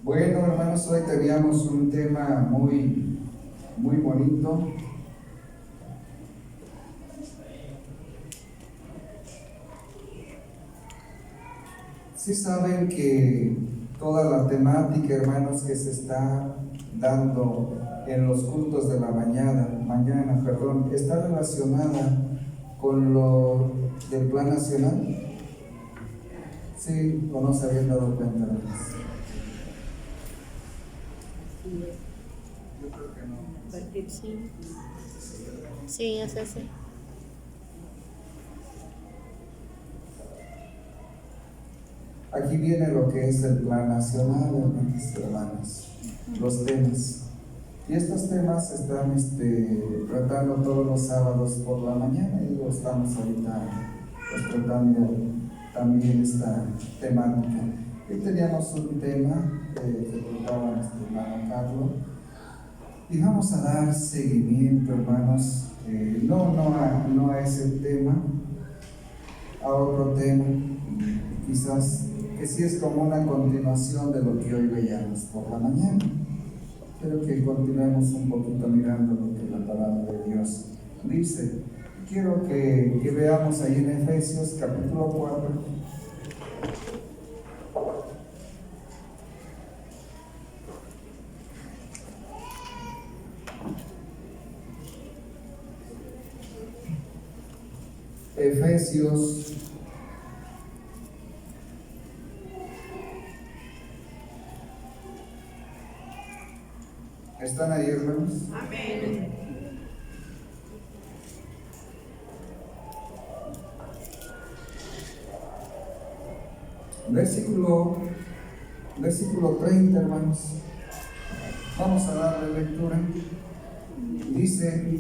Bueno, hermanos, hoy teníamos un tema muy bonito. Sí saben que toda la temática, hermanos, que se está dando en los cultos de la mañana, está relacionada con lo del Plan Nacional. Sí, o no se habían dado cuenta, hermanos. Yo creo que no. Sí, sí, es ese. Aquí viene lo que es el Plan Nacional, hermanos y hermanas, los temas. Y estos temas se están tratando todos los sábados por la mañana y lo estamos ahorita tratando también esta temática. Hoy teníamos un tema que trataba nuestro hermano Carlos y vamos a dar seguimiento, hermanos, no a ese tema, a otro tema, quizás que sí es como una continuación de lo que hoy veíamos por la mañana. Quiero que continuemos un poquito mirando lo que la palabra de Dios dice. Quiero que veamos ahí en Efesios capítulo 4. Efesios ¿están ahí, hermanos? Amén. Versículo 30, hermanos. Vamos a darle lectura. Dice,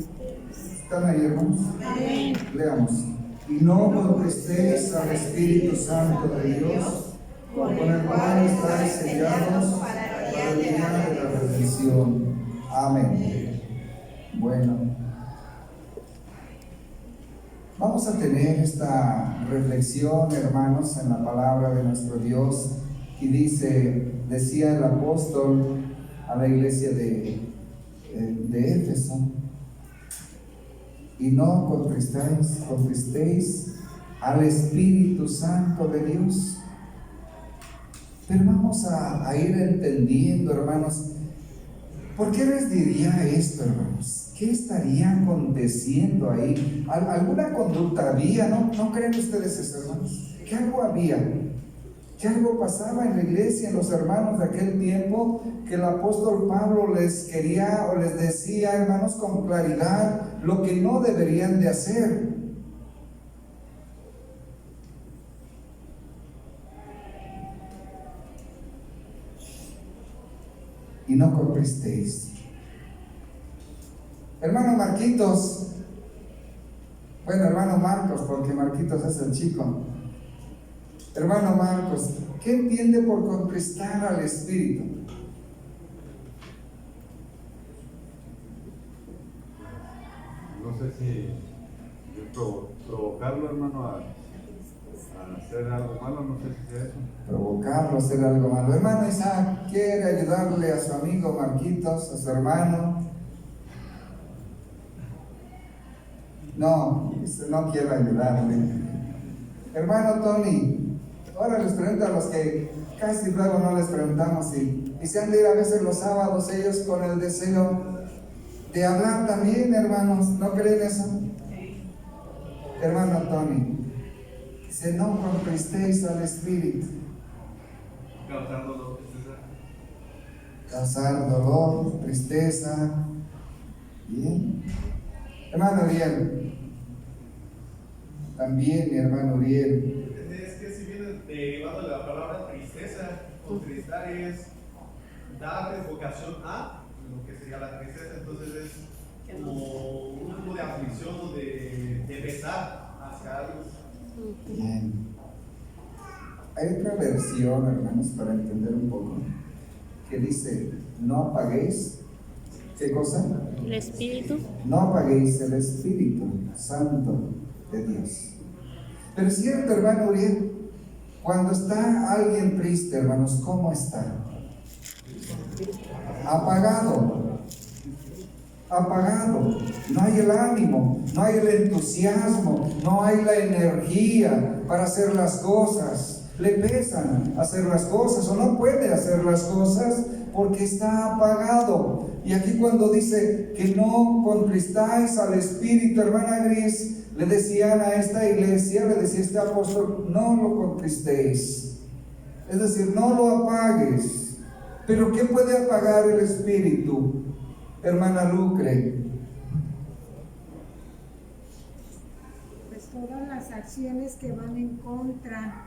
¿están ahí, hermanos? Amén. Leamos. Y no contestéis al Espíritu Santo de Dios, con el cual estáis sellados para el día de la redención. Amén. Bueno, vamos a tener esta reflexión, hermanos, en la palabra de nuestro Dios. Y decía el apóstol a la iglesia de Éfeso, y no contristéis al Espíritu Santo de Dios. Pero vamos a ir entendiendo, hermanos, ¿por qué les diría esto, hermanos? ¿Qué estaría aconteciendo ahí? ¿Alguna conducta había? ¿No creen ustedes eso, hermanos? ¿Que algo había? ¿Que algo pasaba en la iglesia, en los hermanos de aquel tiempo, que el apóstol Pablo les quería o les decía, hermanos, con claridad lo que no deberían de hacer? Y no contristéis. Hermano Marquitos, hermano Marcos, porque Marquitos es el chico. Hermano Marcos, ¿qué entiende por contristar al Espíritu? No sé si provocarlo, hermano, a hacer algo malo, no sé si es eso. Provocarlo a hacer algo malo. Hermano Isaac, ¿quiere ayudarle a su amigo Marquitos, a su hermano? No quiero ayudarle. Hermano Tony, ahora les pregunto a los que casi luego no les preguntamos y se han de ir a veces los sábados ellos con el deseo de hablar también, hermanos. ¿No creen eso? Sí. Hermano Tony, dice, no contristéis al Espíritu. Causar dolor, tristeza. Causar dolor, tristeza. Bien. Hermano Uriel. También mi hermano Uriel. Es que si viene derivado de la palabra tristeza, contristar es dar evocación a lo que sería la tristeza, entonces es como un tipo de aflicción o de pesar hacia algo. Bien. Hay otra versión, hermanos, para entender un poco, que dice, no apaguéis, ¿qué cosa? El Espíritu. No apaguéis el Espíritu Santo de Dios. Pero es cierto, hermano Uriel, cuando está alguien triste, hermanos, ¿cómo está? apagado. Apagado. No hay el ánimo, no hay el entusiasmo, no hay la energía para hacer las cosas. Le pesan hacer las cosas o no puede hacer las cosas porque está apagado. Y aquí cuando dice que no contristáis al Espíritu, hermana Gris, le decían a esta iglesia, le decía este apóstol, no lo contristéis. Es decir, no lo apagues. Pero ¿qué puede apagar el Espíritu, hermana Lucre? Pues todas las acciones que van en contra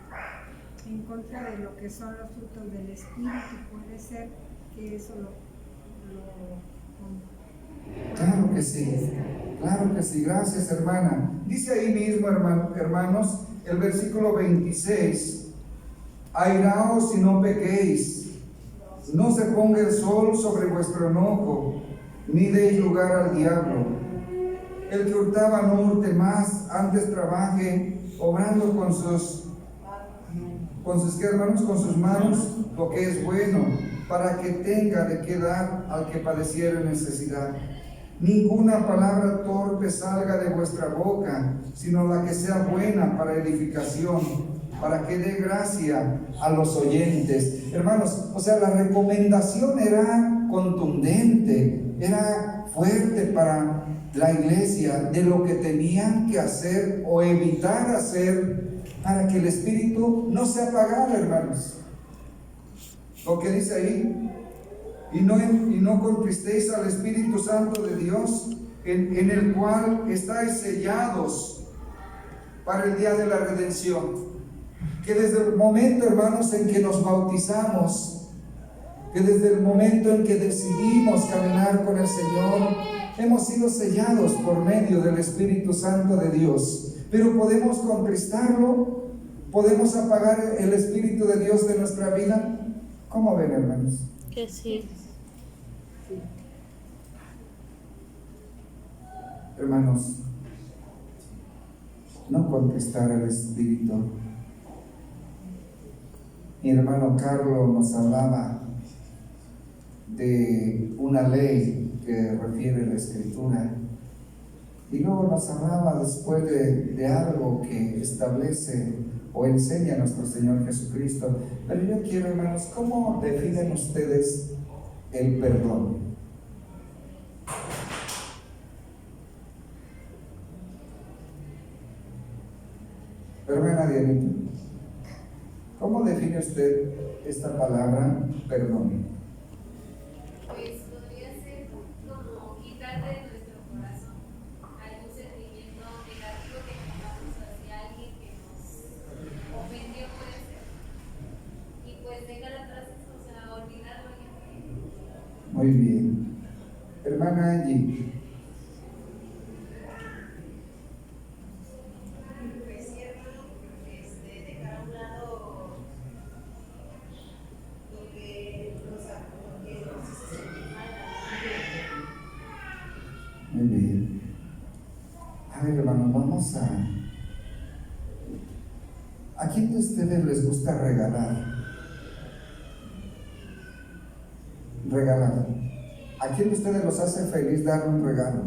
de lo que son los frutos del Espíritu. Puede ser que eso Claro que sí, claro que sí, gracias hermana. Dice ahí mismo, hermanos, el versículo 26, airaos y no pequéis, no se ponga el sol sobre vuestro enojo, ni deis lugar al diablo. El que hurtaba no hurte más, antes trabaje, obrando con sus manos lo que es bueno, para que tenga de qué dar al que padeciere necesidad. Ninguna palabra torpe salga de vuestra boca, sino la que sea buena para edificación, para que dé gracia a los oyentes. Hermanos, o sea, la recomendación era contundente, era fuerte para la iglesia de lo que tenían que hacer o evitar hacer para que el Espíritu no se apagara, hermanos. Lo que dice ahí, y no contristéis al Espíritu Santo de Dios, en el cual estáis sellados para el día de la redención. Que desde el momento, hermanos, en que nos bautizamos, que desde el momento en que decidimos caminar con el Señor, hemos sido sellados por medio del Espíritu Santo de Dios. Pero podemos contristarlo, podemos apagar el Espíritu de Dios de nuestra vida. ¿Cómo ven, hermanos? Que sí. Hermanos, no contristar al Espíritu. Mi hermano Carlos nos hablaba de una ley que refiere la Escritura, y luego nos hablaba después de algo que establece o enseña nuestro Señor Jesucristo. Pero yo quiero, hermanos, ¿cómo definen ustedes el perdón? Hermana Dianita, ¿cómo define usted esta palabra perdón? Pues podría ser como quitar de nuestro corazón algún sentimiento negativo que tengamos hacia alguien que nos ofendió, puede ser, y pues dejar atrás eso, o sea, olvidarlo ya. Muy bien. Hermana Angie. Dejar a un lado lo que nos hizo sentir mal. Muy bien. A ver, hermanos, vamos ¿a quién de ustedes les gusta regalar? Regalar. ¿A quién de ustedes los hace feliz dar un regalo?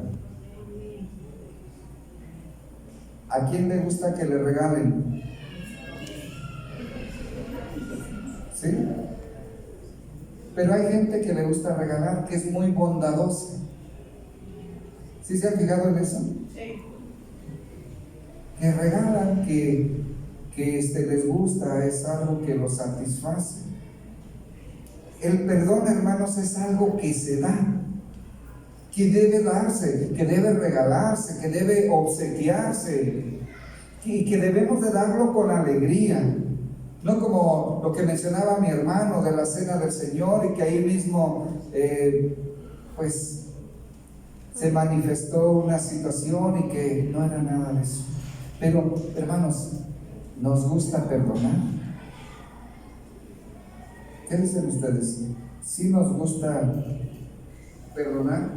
¿A quién le gusta que le regalen? ¿Sí? Pero hay gente que le gusta regalar, que es muy bondadosa. ¿Sí se han fijado en eso? Sí. Que regalan, que les gusta, es algo que los satisface. El perdón, hermanos, es algo que se da, que debe darse, que debe regalarse, que debe obsequiarse, y que debemos de darlo con alegría. No como lo que mencionaba mi hermano de la cena del Señor, y que ahí mismo pues se manifestó una situación y que no era nada de eso. Pero, hermanos, ¿nos gusta perdonar? ¿Qué dicen ustedes? ¿Sí nos gusta perdonar?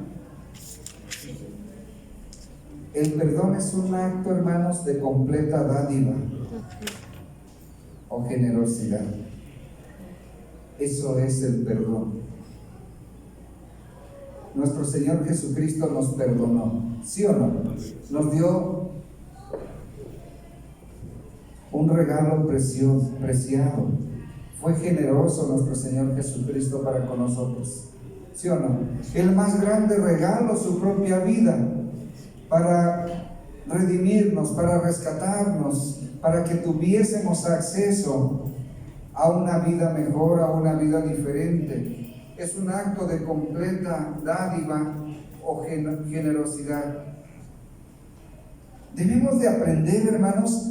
El perdón es un acto, hermanos, de completa dádiva o generosidad. Eso es el perdón. nuestro Señor Jesucristo nos perdonó, ¿sí o no? Nos dio un regalo preciado. Fue generoso nuestro Señor Jesucristo para con nosotros, ¿sí o no? El más grande regalo, su propia vida, para redimirnos, para rescatarnos, para que tuviésemos acceso a una vida mejor, a una vida diferente. Es un acto de completa dádiva o generosidad. Debemos de aprender, hermanos,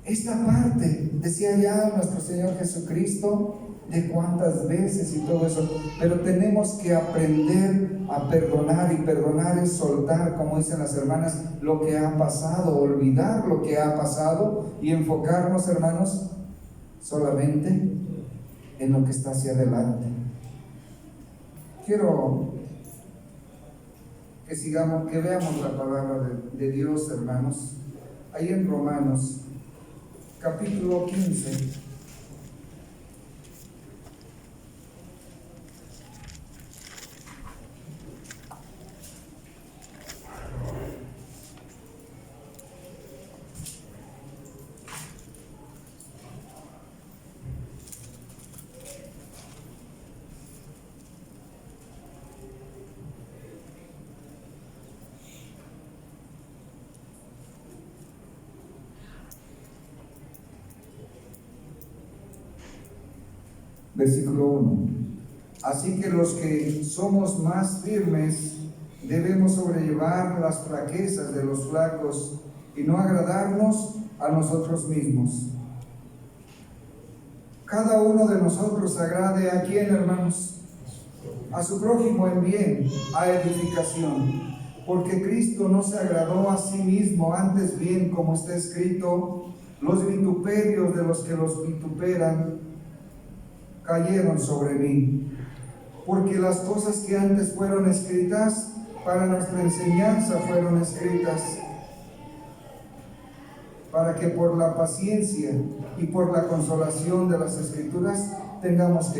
esta parte. Decía ya nuestro Señor Jesucristo de cuántas veces y todo eso, pero tenemos que aprender a perdonar, y perdonar es soltar, como dicen las hermanas, lo que ha pasado, olvidar lo que ha pasado y enfocarnos, hermanos, solamente en lo que está hacia adelante. Quiero que veamos la palabra de Dios, hermanos, ahí en Romanos, capítulo 15. Versículo 1. Así que los que somos más firmes debemos sobrellevar las flaquezas de los flacos y no agradarnos a nosotros mismos. Cada uno de nosotros agrade ¿a quién, hermanos? A su prójimo en bien, a edificación. Porque Cristo no se agradó a sí mismo, antes bien, como está escrito, los vituperios de los que los vituperan cayeron sobre mí, porque las cosas que antes fueron escritas para nuestra enseñanza fueron escritas, para que por la paciencia y por la consolación de las Escrituras tengamos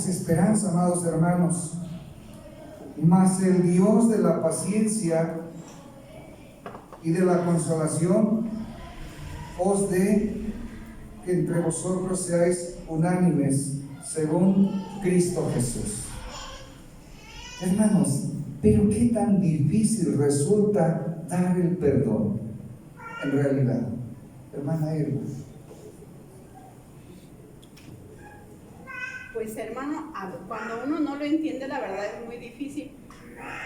esperanza, amados hermanos. Mas el Dios de la paciencia y de la consolación os dé que entre vosotros seáis unánimes según Cristo Jesús. Hermanos, pero qué tan difícil resulta dar el perdón en realidad, hermana Elba. Pues hermano, cuando uno no lo entiende, la verdad es muy difícil.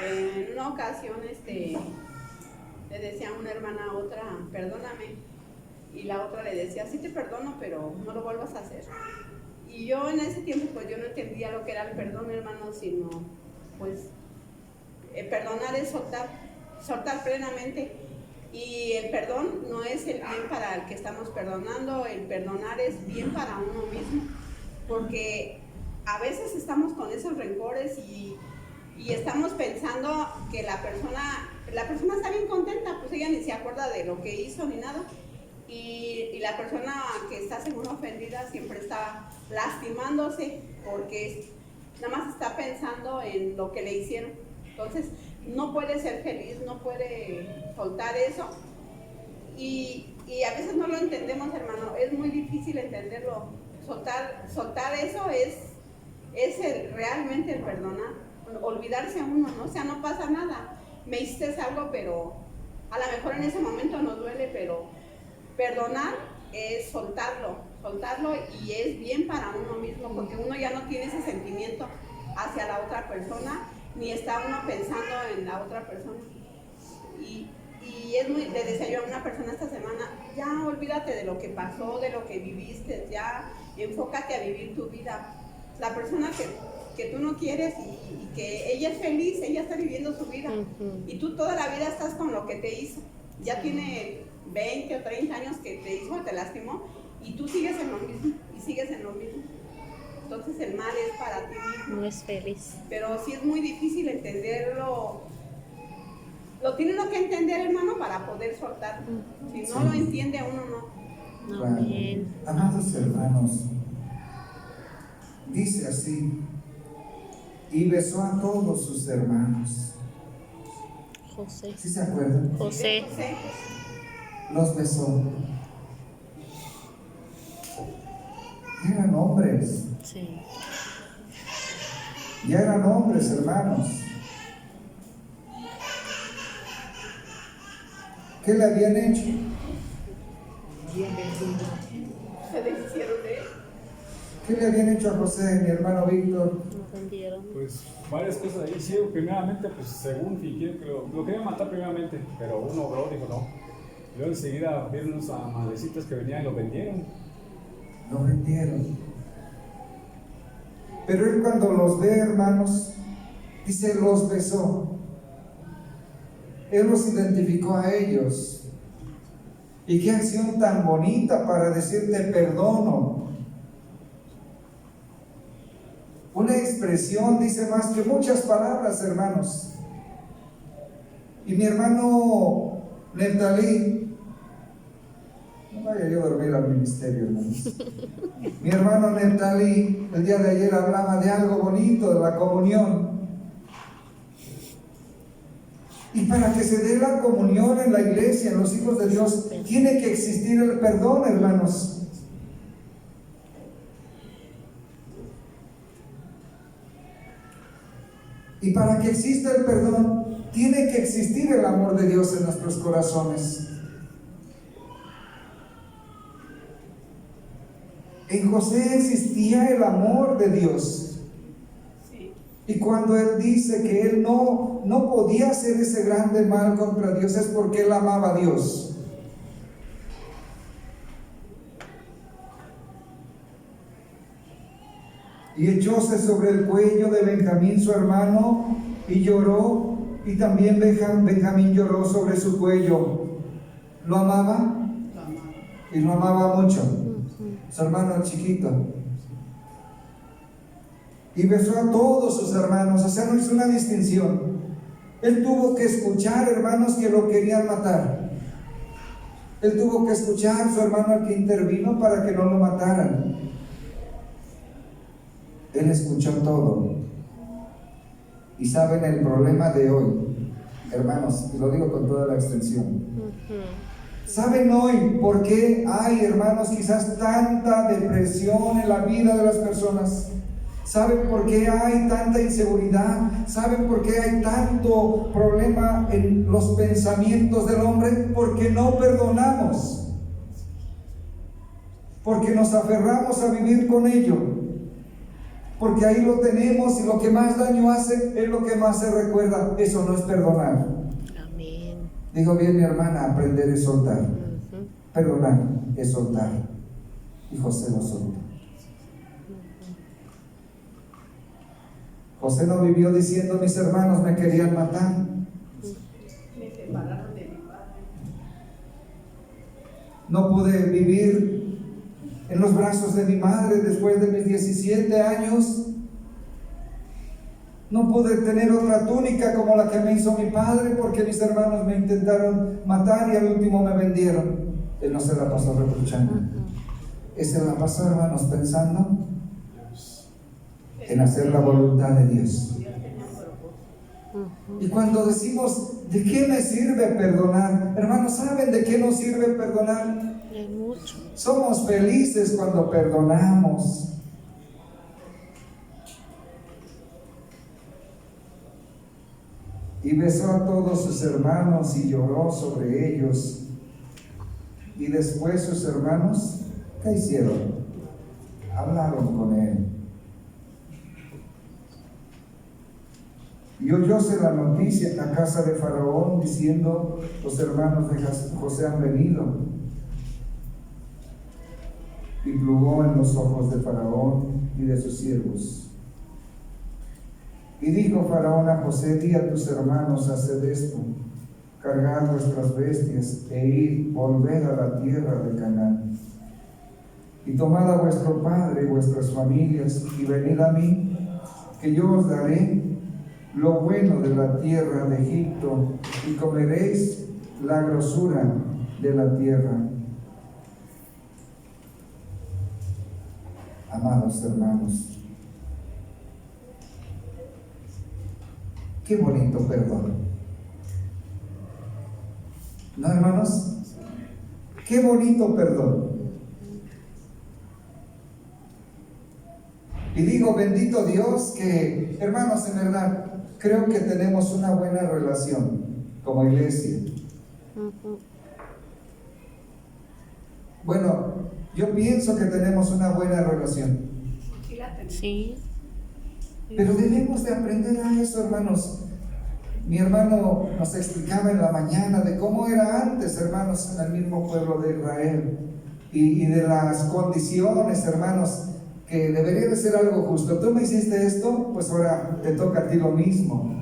En una ocasión le decía a una hermana a otra, perdóname, y la otra le decía, sí te perdono, pero no lo vuelvas a hacer. Y yo en ese tiempo pues yo no entendía lo que era el perdón, hermano, sino pues perdonar es soltar plenamente. Y el perdón no es el bien para el que estamos perdonando, el perdonar es bien para uno mismo, porque a veces estamos con esos rencores y estamos pensando que la persona está bien contenta, pues ella ni se acuerda de lo que hizo ni nada. Y la persona que está según ofendida siempre está lastimándose porque nada más está pensando en lo que le hicieron. Entonces no puede ser feliz, no puede soltar eso. Y a veces no lo entendemos, hermano, es muy difícil entenderlo. Soltar eso es realmente el perdonar, olvidarse a uno, ¿no? O sea, no pasa nada. Me hiciste algo, pero a lo mejor en ese momento nos duele, pero perdonar es soltarlo y es bien para uno mismo, porque uno ya no tiene ese sentimiento hacia la otra persona, ni está uno pensando en la otra persona. Y le decía yo a una persona esta semana, ya olvídate de lo que pasó, de lo que viviste, ya enfócate a vivir tu vida. La persona que tú no quieres y que ella es feliz, ella está viviendo su vida, y tú toda la vida estás con lo que te hizo, ya tiene 20 o 30 años que te hizo, te lastimó, y tú sigues en lo mismo, y sigues en lo mismo. Entonces el mal es para ti mismo. No es feliz. Pero sí es muy difícil entenderlo. Lo tiene uno que entender, hermano, para poder soltar. Si no lo entiende uno, no. Claro. Amén. Amados hermanos, dice así: y besó a todos sus hermanos. José. ¿Sí se acuerdan? José. Los besó. Eran hombres, Sí. ya eran hombres, hermanos. ¿Qué le habían hecho? Se deshicieron de él. ¿Qué le habían hecho a José, mi hermano Víctor? Nos vendieron. Pues varias cosas ahí. Sí, primeramente, pues según fingieron que lo querían matar primeramente, pero uno obró, dijo no. Luego enseguida vieron unos amadecitas que venían y lo vendieron. Lo vendieron. Pero él cuando los ve, hermanos, dice, los besó. Él los identificó a ellos. Y qué acción tan bonita para decir te perdono. Una expresión dice más que muchas palabras, hermanos. Y mi hermano Neftalí, no vaya yo a dormir al ministerio, hermanos. Mi hermano Neftalí el día de ayer hablaba de algo bonito, de la comunión. Y para que se dé la comunión en la iglesia, en los hijos de Dios, tiene que existir el perdón, hermanos. Y para que exista el perdón, tiene que existir el amor de Dios en nuestros corazones. En José existía el amor de Dios. Y cuando él dice que él no podía hacer ese grande mal contra Dios, es porque él amaba a Dios. Y echóse sobre el cuello de Benjamín su hermano y lloró, y también Benjamín lloró sobre su cuello. ¿Lo amaba? Y lo amaba mucho. Su hermano chiquito. Y besó a todos sus hermanos, o sea, no hizo una distinción. Él tuvo que escuchar, hermanos, que lo querían matar. Él tuvo que escuchar a su hermano al que intervino para que no lo mataran. Él escuchó todo. Y saben el problema de hoy, hermanos, y lo digo con toda la extensión. ¿Saben hoy por qué hay, hermanos, quizás tanta depresión en la vida de las personas? ¿Saben por qué hay tanta inseguridad? ¿Saben por qué hay tanto problema en los pensamientos del hombre? Porque no perdonamos. Porque nos aferramos a vivir con ello. Porque ahí lo tenemos y lo que más daño hace es lo que más se recuerda. Eso no es perdonar. Amén. Digo bien, mi hermana, aprender es soltar. Perdonar es soltar. Y José lo soltó. José no vivió diciendo mis hermanos me querían matar. Me separaron de mi padre. No pude vivir en los brazos de mi madre después de mis 17 años. No pude tener otra túnica como la que me hizo mi padre porque mis hermanos me intentaron matar y al último me vendieron. Él no se la pasó reprochando. Él se la pasó, hermanos, pensando en hacer la voluntad de Dios. Y cuando decimos, ¿de qué me sirve perdonar? Hermanos, ¿saben de qué nos sirve perdonar? Es mucho. Somos felices cuando perdonamos. Y besó a todos sus hermanos y lloró sobre ellos. Y después sus hermanos, ¿qué hicieron? Hablaron con él. Y oyóse la noticia en la casa de Faraón diciendo, los hermanos de José han venido. Y plugó en los ojos de Faraón y de sus siervos. Y dijo Faraón a José, di a tus hermanos, haced esto, cargad vuestras bestias e id, volved a la tierra de Canaán. Y tomad a vuestro padre y vuestras familias y venid a mí, que yo os daré lo bueno de la tierra de Egipto y comeréis la grosura de la tierra. Amados hermanos, Qué bonito perdón. ¿No, hermanos? Qué bonito perdón. Y digo, bendito Dios, que, hermanos, en verdad, creo que tenemos una buena relación como iglesia. Bueno, yo pienso que tenemos una buena relación. Sí. Pero debemos de aprender a eso, hermanos. Mi hermano nos explicaba en la mañana de cómo era antes, hermanos, en el mismo pueblo de Israel. Y de las condiciones, hermanos, que debería de ser algo justo. Tú me hiciste esto, pues ahora te toca a ti lo mismo.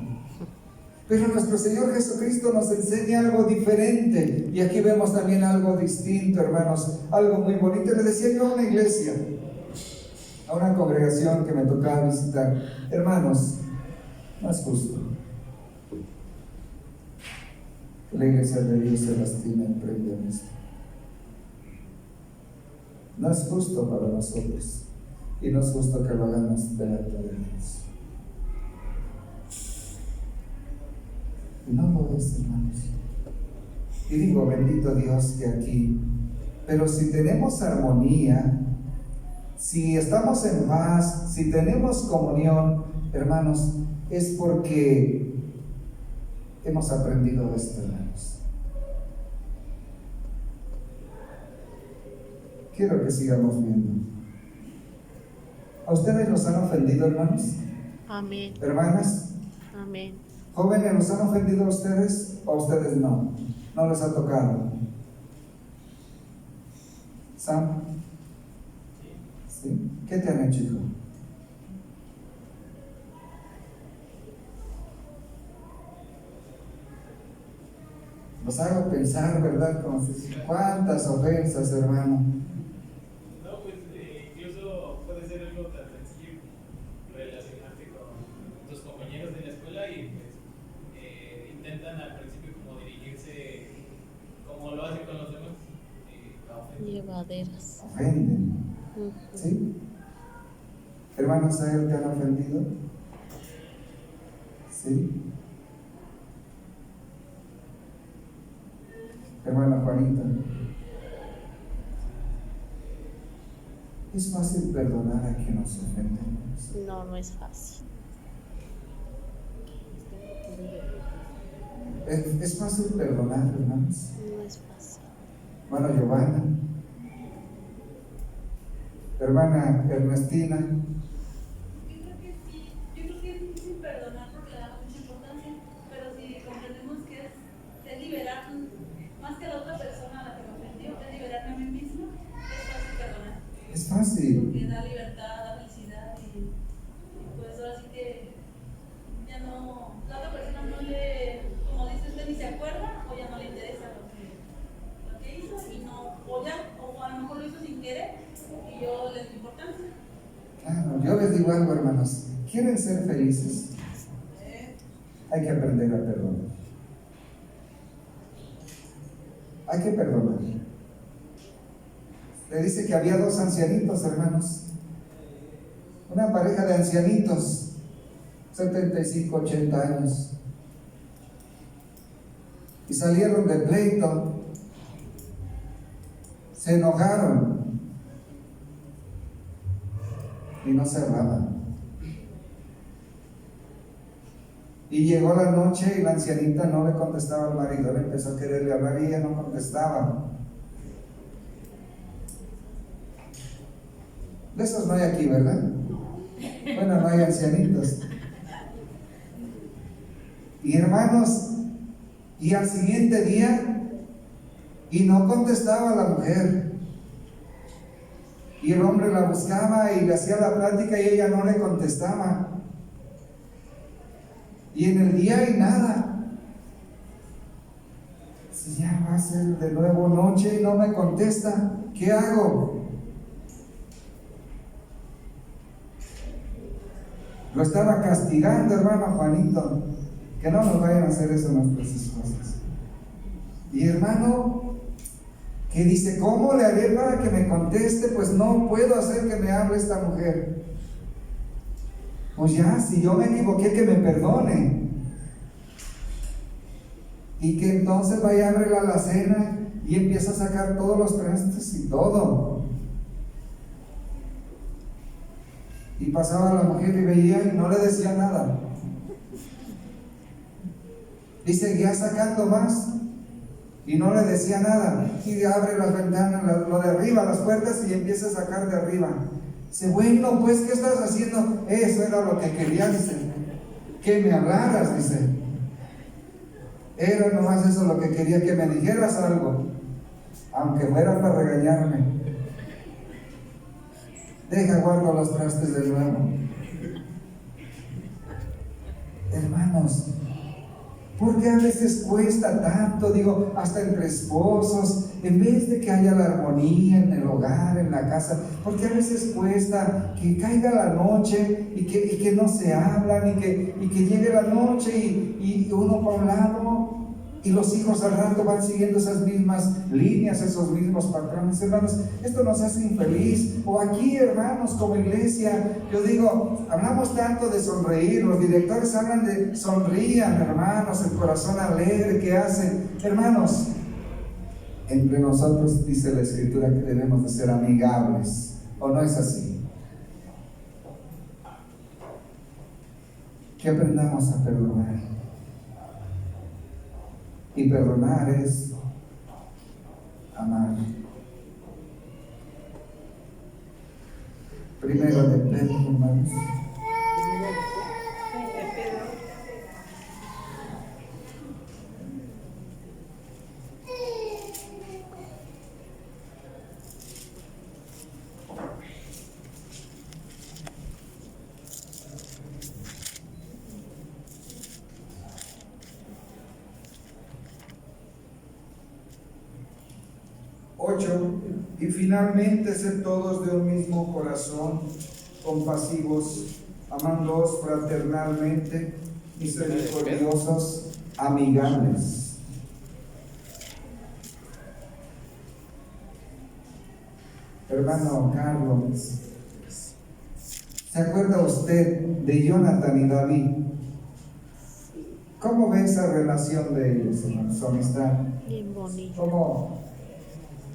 Pero nuestro Señor Jesucristo nos enseña algo diferente. Y aquí vemos también algo distinto, hermanos. Algo muy bonito. Le decía yo a una iglesia, a una congregación que me tocaba visitar: hermanos, no es justo que la iglesia de Dios se lastime en previo a esto. No es justo para nosotros. Y no es justo que lo hagamos delante de Dios. Y no lo es, hermanos. Y digo, bendito Dios que aquí, pero si tenemos armonía, si estamos en paz, si tenemos comunión, hermanos, es porque hemos aprendido esto, hermanos. Quiero que sigamos viendo. ¿A ustedes los han ofendido, hermanos? Amén. ¿Hermanas? Amén. ¿Jóvenes, los han ofendido a ustedes o a ustedes no? ¿No les ha tocado? ¿Sam? ¿Sí? ¿Qué te han hecho, hijo? Los hago pensar, ¿verdad? Como si, ¿cuántas ofensas, hermano? No, pues incluso puede ser algo tan sencillo relacionarte con tus compañeros de la escuela y pues intentan al principio como dirigirse como lo hacen con los demás. Llevaderas. Ofenden. ¿Sí? Hermanos, ¿a él te han ofendido? ¿Sí? Hermana Juanita, ¿es fácil perdonar a quien nos ofende? No, no es fácil. ¿Es fácil perdonar, hermanos? No es fácil. Hermana Giovanna, hermana Ernestina. Yo creo que sí. Yo creo que es difícil perdonar porque le da mucha importancia, pero si comprendemos que es liberar más que a la otra persona a la que me ofendió, es liberarme a mí misma, es fácil perdonar. Es fácil. Porque da libertad, da felicidad y pues ahora sí que ya no, la otra persona no le, como dice usted, ni se acuerda o ya no le interesa lo que hizo y no, o a lo mejor lo hizo sin querer y yo le doy importancia. Claro, yo les digo algo, hermanos. ¿Quieren ser felices? Hay que aprender a perdonar. Hay que perdonar. Le dice que había dos ancianitos, hermanos. Una pareja de ancianitos, 75, 80 años. Y salieron de pleito. Se enojaron. Y no se hablaban. Y llegó la noche y la ancianita no le contestaba al marido, le empezó a quererle hablar y ella no contestaba. De esos no hay aquí, ¿verdad? Bueno, no hay ancianitos. Y hermanos, y al siguiente día, y no contestaba la mujer. Y el hombre la buscaba y le hacía la plática y ella no le contestaba. Y en el día y nada. Si ya va a ser de nuevo noche y no me contesta, ¿qué hago? Lo estaba castigando, hermano Juanito, que no nos vayan a hacer eso nuestras esposas. Y hermano, que dice, ¿cómo le haré para que me conteste? Pues no puedo hacer que me hable esta mujer. Pues ya, si yo me equivoqué, que me perdone. Y que entonces vaya a abrir la alacena y empieza a sacar todos los trastes y todo. Y pasaba la mujer y veía y no le decía nada. Y seguía sacando más y no le decía nada. Y abre las ventanas, lo de arriba, las puertas, y empieza a sacar de arriba. Dice, bueno, pues, ¿qué estás haciendo? Eso era lo que quería, dice. Que me hablaras, dice. Era nomás eso lo que quería, que me dijeras algo, aunque fuera para regañarme. Deja, guardo los trastes de nuevo. Hermanos, ¿por qué a veces cuesta tanto? Digo, hasta entre esposos, en vez de que haya la armonía en el hogar, en la casa, ¿por qué a veces cuesta que caiga la noche y que no se hablan y que llegue la noche y uno para un lado y los hijos al rato van siguiendo esas mismas líneas, esos mismos patrones? Hermanos, esto nos hace infeliz. O aquí, hermanos, como iglesia, yo digo, hablamos tanto de sonreír, los directores hablan de sonrían, hermanos, el corazón alegre que hacen. Hermanos, entre nosotros dice la Escritura que debemos de ser amigables, ¿o no es así? Que aprendamos a perdonar. Y perdonar es amar. Primero de Pedro, hermanos. Y finalmente, sed todos de un mismo corazón, compasivos, amándoos fraternalmente, misericordiosos, amigables. Hermano Carlos, ¿se acuerda usted de Jonathan y David? ¿Cómo ve esa relación de ellos, hermano, su amistad? Bien bonito. ¿Cómo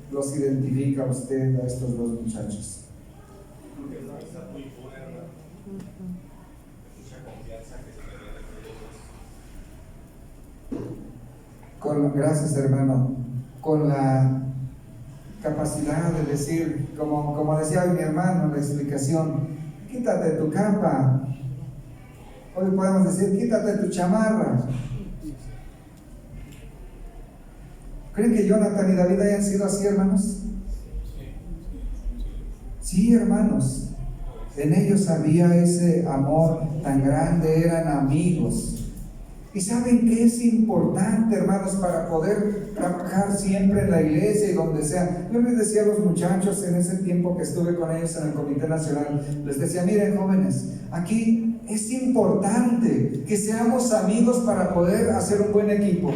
los identifica usted a estos dos muchachos? Porque es una amistad muy buena, ¿verdad? Mucha confianza que se tiene entre ellos. Gracias, hermano, con la capacidad de decir, como decía hoy mi hermano en la explicación, quítate tu capa. Hoy podemos decir, quítate tu chamarra. ¿Creen que Jonathan y David hayan sido así, hermanos? Sí, hermanos. En ellos había ese amor tan grande, eran amigos. Y saben que es importante, hermanos, para poder trabajar siempre en la iglesia y donde sea. Yo les decía a los muchachos en ese tiempo que estuve con ellos en el Comité Nacional, les decía, miren jóvenes, aquí es importante que seamos amigos para poder hacer un buen equipo.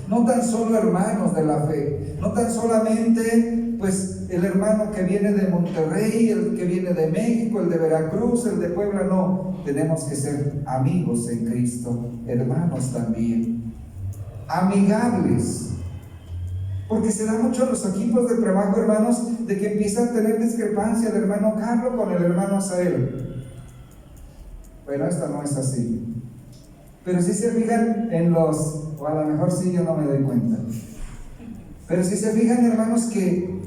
No tan solo hermanos de la fe, no tan solamente pues el hermano que viene de Monterrey, el que viene de México, el de Veracruz, el de Puebla, no. Tenemos que ser amigos en Cristo, hermanos también, amigables. Porque se da mucho en los equipos de trabajo, hermanos, de que empiezan a tener discrepancia el hermano Carlos con el hermano Asael. Pero esto no es así. Pero si se fijan en o a lo mejor sí, yo no me doy cuenta. Pero si se fijan, hermanos, que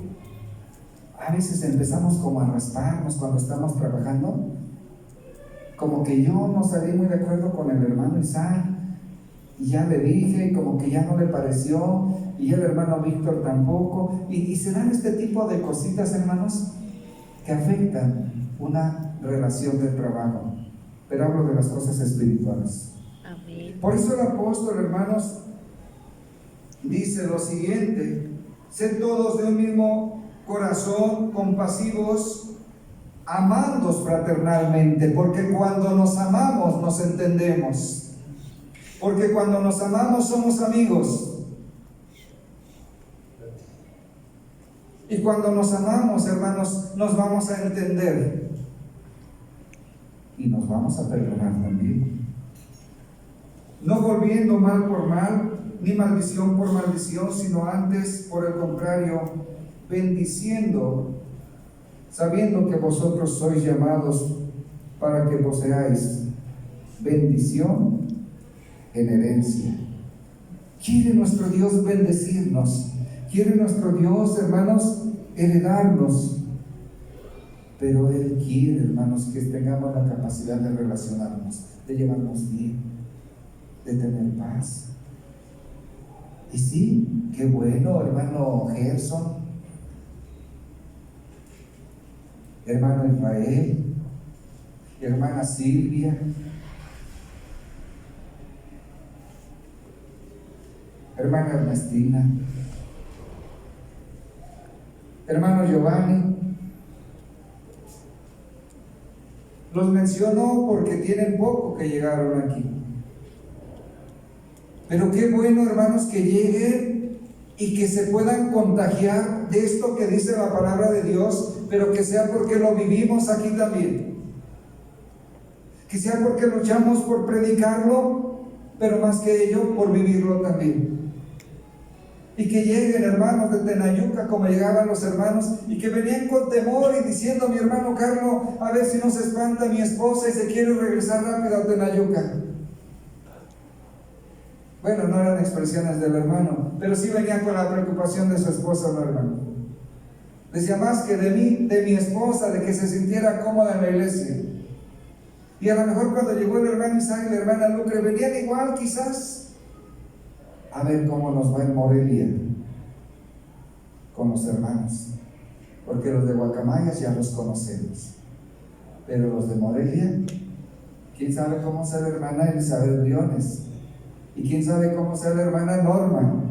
a veces empezamos como a rasparnos cuando estamos trabajando. Como que yo no salí muy de acuerdo con el hermano Isaac, y ya le dije, como que ya no le pareció, y el hermano Víctor tampoco, y se dan este tipo de cositas, hermanos, que afectan una relación de trabajo. Pero hablo de las cosas espirituales. Amén. Por eso el apóstol, hermanos, dice lo siguiente: sed todos de un mismo corazón, compasivos, amándoos fraternalmente, porque cuando nos amamos nos entendemos, porque cuando nos amamos somos amigos, y cuando nos amamos, hermanos, nos vamos a entender y nos vamos a perdonar también, no volviendo mal por mal, ni maldición por maldición, sino antes, por el contrario, bendiciendo, sabiendo que vosotros sois llamados para que poseáis bendición en herencia. Quiere nuestro Dios bendecirnos, quiere nuestro Dios, hermanos, heredarnos, pero Él quiere, hermanos, que tengamos la capacidad de relacionarnos, de llevarnos bien, de tener paz. Y sí, qué bueno, hermano Gerson, hermano Israel, hermana Silvia, hermana Ernestina, hermano Giovanni. Los menciono porque tienen poco que llegaron aquí. Pero qué bueno, hermanos, que lleguen y que se puedan contagiar de esto que dice la palabra de Dios, pero que sea porque lo vivimos aquí también. Que sea porque luchamos por predicarlo, pero más que ello, por vivirlo también. Y que lleguen, hermanos, de Tenayuca, como llegaban los hermanos, y que venían con temor y diciendo: mi hermano Carlos, a ver si no se espanta mi esposa y se quiere regresar rápido a Tenayuca. Bueno, no eran expresiones del hermano, pero sí venían con la preocupación de su esposa, ¿no, hermano? Decía: más que de mí, de mi esposa, de que se sintiera cómoda en la iglesia. Y a lo mejor cuando llegó el hermano Isaac y la hermana Lucre, venían igual quizás a ver cómo nos va en Morelia con los hermanos, porque los de Guacamayas ya los conocemos, pero los de Morelia, quién sabe cómo sea la hermana Elizabeth Briones, y quién sabe cómo sea la hermana Norma,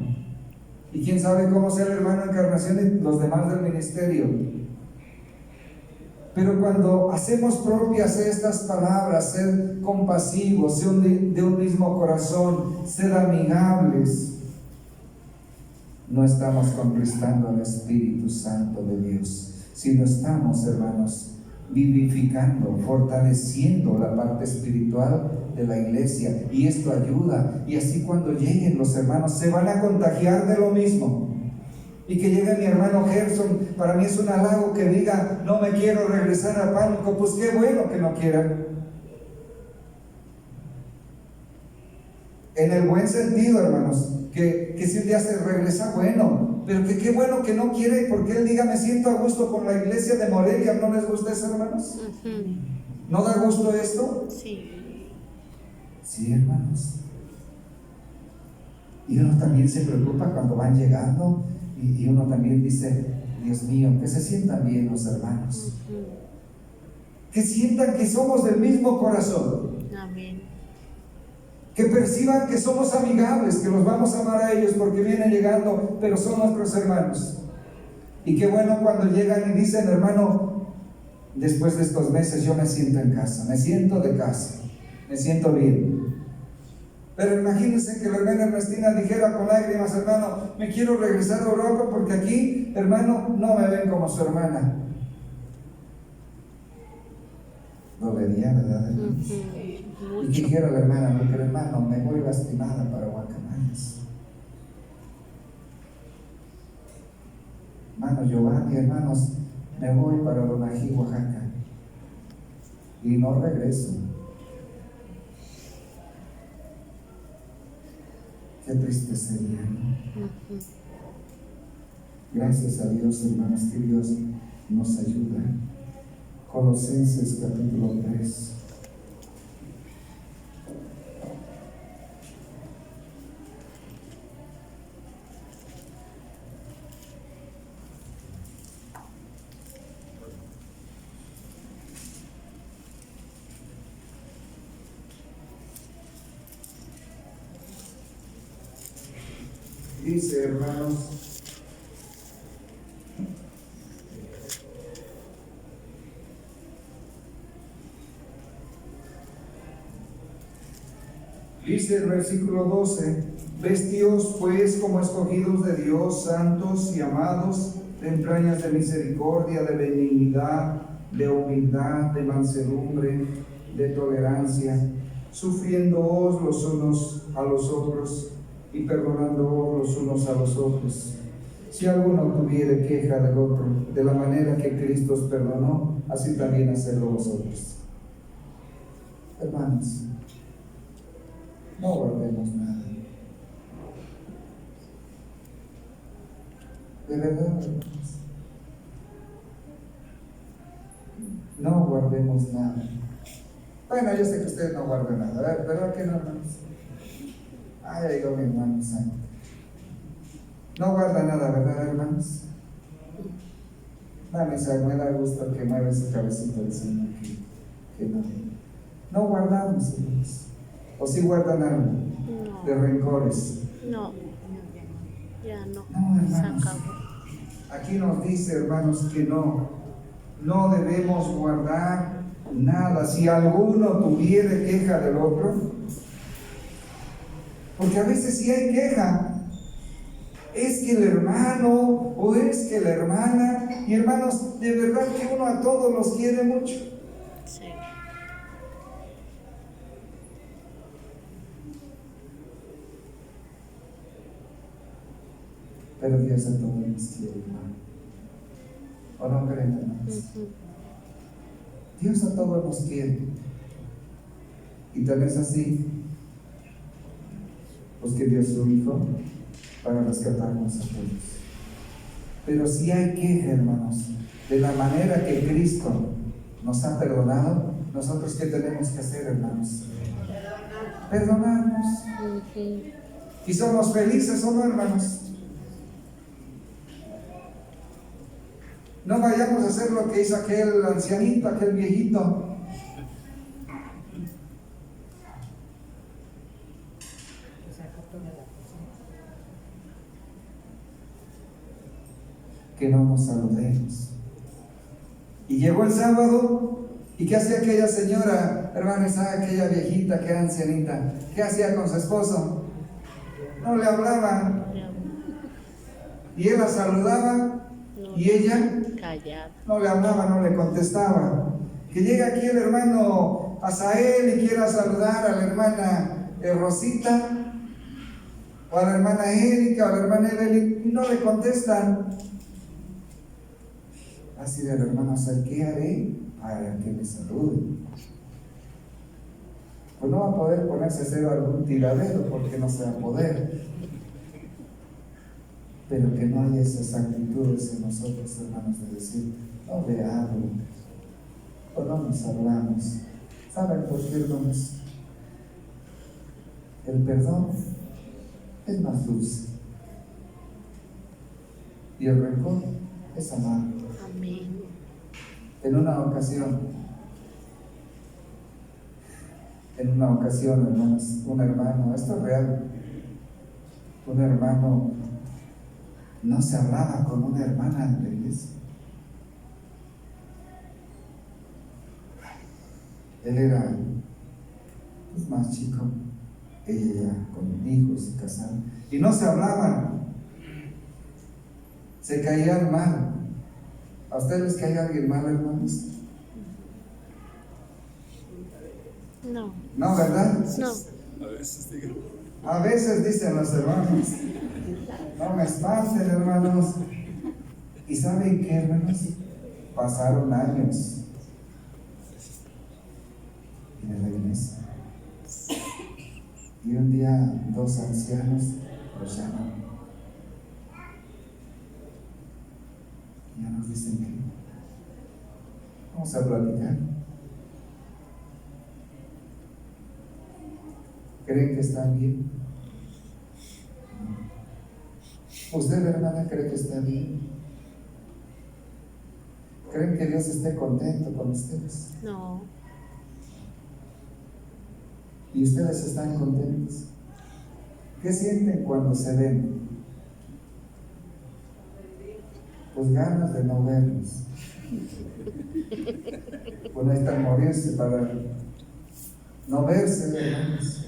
y quién sabe cómo sea la hermana Encarnación y los demás del ministerio. Pero cuando hacemos propias estas palabras, ser compasivos, ser de un mismo corazón, ser amigables, no estamos conquistando al Espíritu Santo de Dios, sino estamos, hermanos, vivificando, fortaleciendo la parte espiritual de la iglesia, y esto ayuda. Y así cuando lleguen los hermanos se van a contagiar de lo mismo. Y que llegue mi hermano Gerson, para mí es un halago que diga: no me quiero regresar a Pánuco. Pues qué bueno que no quiera, en el buen sentido, hermanos, que si un día se regresa, bueno, pero que qué bueno que no quiere, porque él diga: me siento a gusto con la iglesia de Morelia. ¿No les gusta eso, hermanos? ¿No da gusto esto? Sí. Sí, hermanos. Y uno también se preocupa cuando van llegando, y uno también dice: Dios mío, que se sientan bien los hermanos, que sientan que somos del mismo corazón. Amén. Que perciban que somos amigables, que los vamos a amar a ellos porque vienen llegando, pero son nuestros hermanos. Y qué bueno cuando llegan y dicen: hermano, después de estos meses yo me siento en casa, me siento de casa, me siento bien. Pero imagínense que la hermana Ernestina dijera con lágrimas: hermano, me quiero regresar a Europa porque aquí, hermano, no me ven como su hermana. Dolería, ¿verdad, hermanos? Y dijera la hermana: porque hermano, me voy lastimada para Guacamayas. Hermano Giovanni, hermanos, me voy para Donají, Oaxaca, y no regreso. Qué triste sería, ¿no? Gracias a Dios, hermanos, que Dios nos ayuda. Colosenses capítulo 3. Dice, hermanos, dice el versículo 12: vestíos pues como escogidos de Dios, santos y amados, de entrañas de misericordia, de benignidad, de humildad, de mansedumbre, de tolerancia, sufriéndoos los unos a los otros, y perdonando los unos a los otros. Si alguno tuviere queja del otro, de la manera que Cristo os perdonó, así también hacedlo vosotros. Hermanos, no guardemos nada. De verdad, hermanos, no guardemos nada. Bueno, yo sé que ustedes no guardan nada, ¿verdad que no, hermanos? Ay, digo mi hermano santo. No guarda nada, ¿verdad, hermanos? Me da gusto que mueva ese cabecito diciendo que no. No guardamos, hermanos. ¿O sí guardan algo? No. De rencores. No. Ya no. No, Se hermanos. acabó. Aquí nos dice, hermanos, que no debemos guardar nada. Si alguno tuviere queja del otro, porque a veces sí hay queja. Es que el hermano o es que la hermana, y hermanos, de verdad que uno a todos los quiere mucho. Sí. Pero Dios a todos nos quiere, hermano. ¿O no creen, hermanos? Dios a todos nos quiere. Y tal vez así, pues que dio su Hijo para rescatarnos a todos. Pero si hay queja, hermanos, de la manera que Cristo nos ha perdonado, nosotros ¿qué tenemos que hacer, hermanos? Perdonarnos. Y somos felices, ¿o no, hermanos? No vayamos a hacer lo que hizo aquel ancianito, aquel viejito. Que no nos saludemos. Y llegó el sábado, ¿y qué hacía aquella señora, hermanos, aquella viejita, aquella ancianita? ¿Qué hacía con su esposo? No le hablaba. Y él la saludaba y ella Callada. no le hablaba, no le contestaba. Que llega aquí el hermano Asael y quiera saludar a la hermana Rosita, o a la hermana Erika, o a la hermana Evelyn, y no le contestan. Así del hermano Asael, ¿qué haré para que me salude? Pues no va a poder ponerse a hacer algún tiradero porque no se va a poder. Pero que no haya esas actitudes en nosotros, hermanos, de decir, no le hablo, o no nos hablamos. ¿Saben por qué, hermanos? El perdón es más dulce y el rencor es amargo. Amén. En una ocasión, hermanos, un hermano, esto es real, un hermano no se hablaba con una hermana en la iglesia. Él era pues, más chico, ella ya con hijos y casada, y no se hablaban, se caían mal. ¿A ustedes les caía alguien mal, hermanos? No. No, ¿verdad? No. A veces dicen los hermanos, no me espanten, hermanos. ¿Y saben qué, hermanos? Pasaron años en la iglesia. Y un día dos ancianos los llaman. Y ya nos dicen que vamos a platicar. ¿Creen que están bien? ¿Usted, hermana, cree que está bien? ¿Creen que Dios esté contento con ustedes? No. ¿Y ustedes están contentos? ¿Qué sienten cuando se ven? Pues ganas de no verlos. Pues necesitan morirse para no verse, hermanos.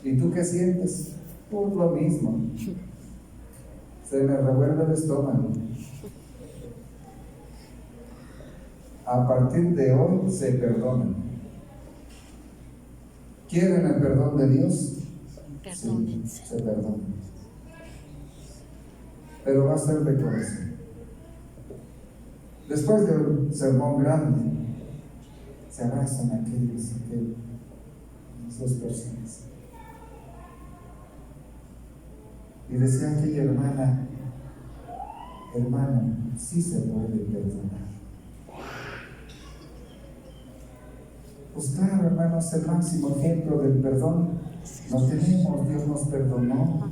¿Y tú qué sientes? Pues lo mismo. Se me revuelve el estómago. A partir de hoy se perdonan. ¿Quieren el perdón de Dios? Perdónense. se perdonan. Pero va a ser de corazón. Después del sermón grande, se abrazan aquellos, esas dos personas. Y decía aquella hermana, hermano, sí se puede perdonar. Pues claro, hermanos, el máximo ejemplo del perdón lo tenemos. Dios nos perdonó,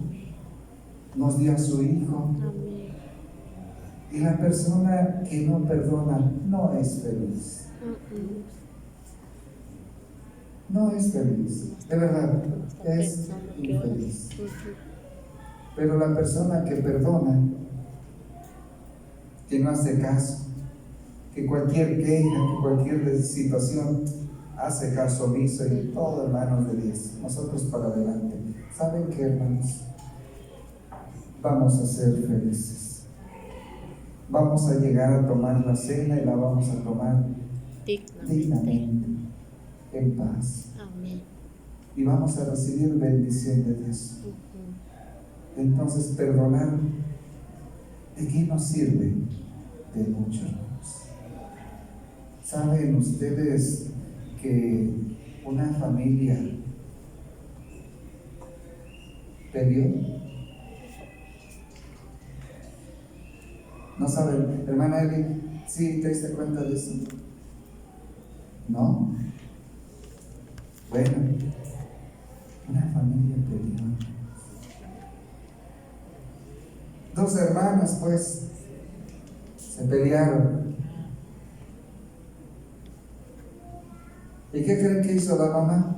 nos dio a su Hijo. Amén. Y la persona que no perdona no es feliz. No es feliz, de verdad, es infeliz. Pero la persona que perdona, que no hace caso, que cualquier queja, que cualquier situación hace caso omiso y todo en manos de Dios, nosotros para adelante. ¿Saben qué, hermanos? Vamos a ser felices. Vamos a llegar a tomar la cena y la vamos a tomar dignamente, en paz. Amén. Y vamos a recibir bendición de Dios. Entonces, perdonar, ¿de qué nos sirve? De mucho, hermanos. ¿Saben ustedes que una familia peleó? ¿No saben, hermana Eli? ¿Sí te diste cuenta de eso? ¿No? Bueno, una familia peleó. Dos hermanas, pues, se pelearon. ¿Y qué creen que hizo la mamá?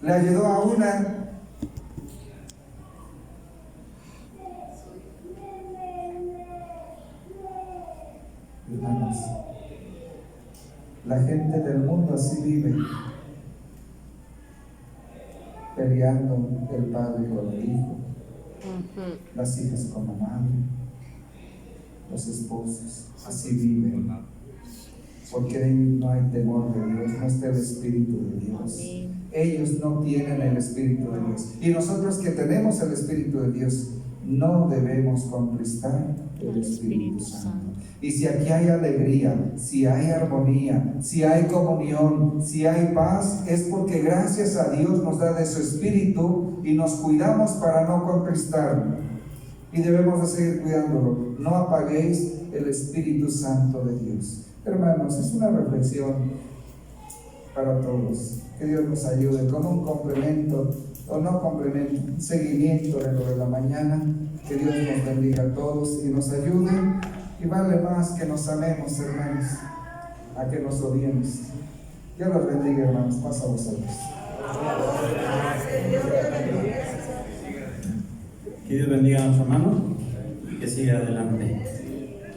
Le ayudó a una. Hermanos, la gente del mundo así vive, peleando el padre con el hijo, las hijas con la madre, los esposos, así viven, porque no hay temor de Dios, no está el Espíritu de Dios. Ellos no tienen el Espíritu de Dios, y nosotros que tenemos el Espíritu de Dios no debemos contristar el Espíritu Santo. Y si aquí hay alegría, si hay armonía, si hay comunión, si hay paz, es porque gracias a Dios nos da de su Espíritu y nos cuidamos para no contristarlo. Y debemos de seguir cuidándolo. No apaguéis el Espíritu Santo de Dios. Hermanos, es una reflexión para todos. Que Dios nos ayude con un complemento, o no complemento, un seguimiento de lo de la mañana. Que Dios nos bendiga a todos y nos ayude. Y vale más que nos amemos, hermanos, a que nos odiemos. Dios los bendiga, hermanos. Pasa a vosotros. Que Dios bendiga a nuestro hermano y que siga adelante.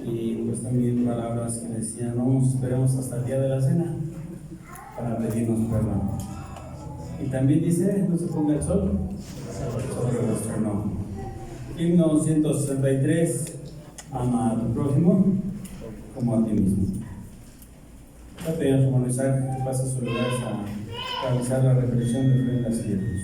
Y pues también palabras que decían, no nos esperemos hasta el día de la cena para pedirnos perdón. Y también dice, no se ponga el sol sobre vuestro nombre. Himno 163. Ama a tu prójimo como a ti mismo. Voy a pedir a su hermano Isaac que pase a su lugar a realizar la reflexión de ofrendas y diezmos.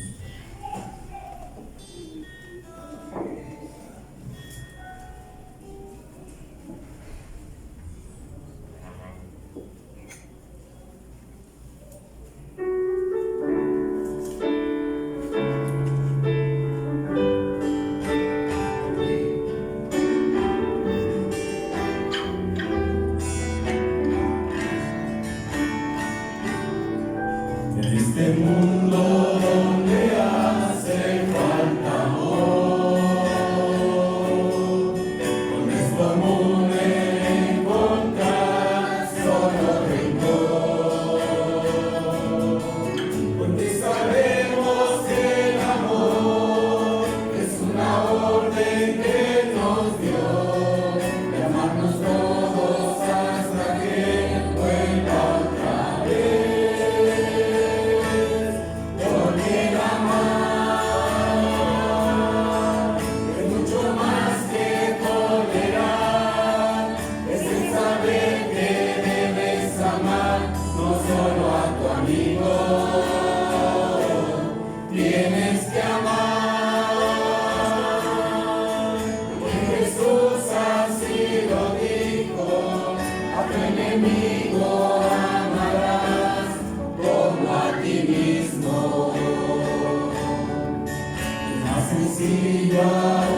Este mundo donde vida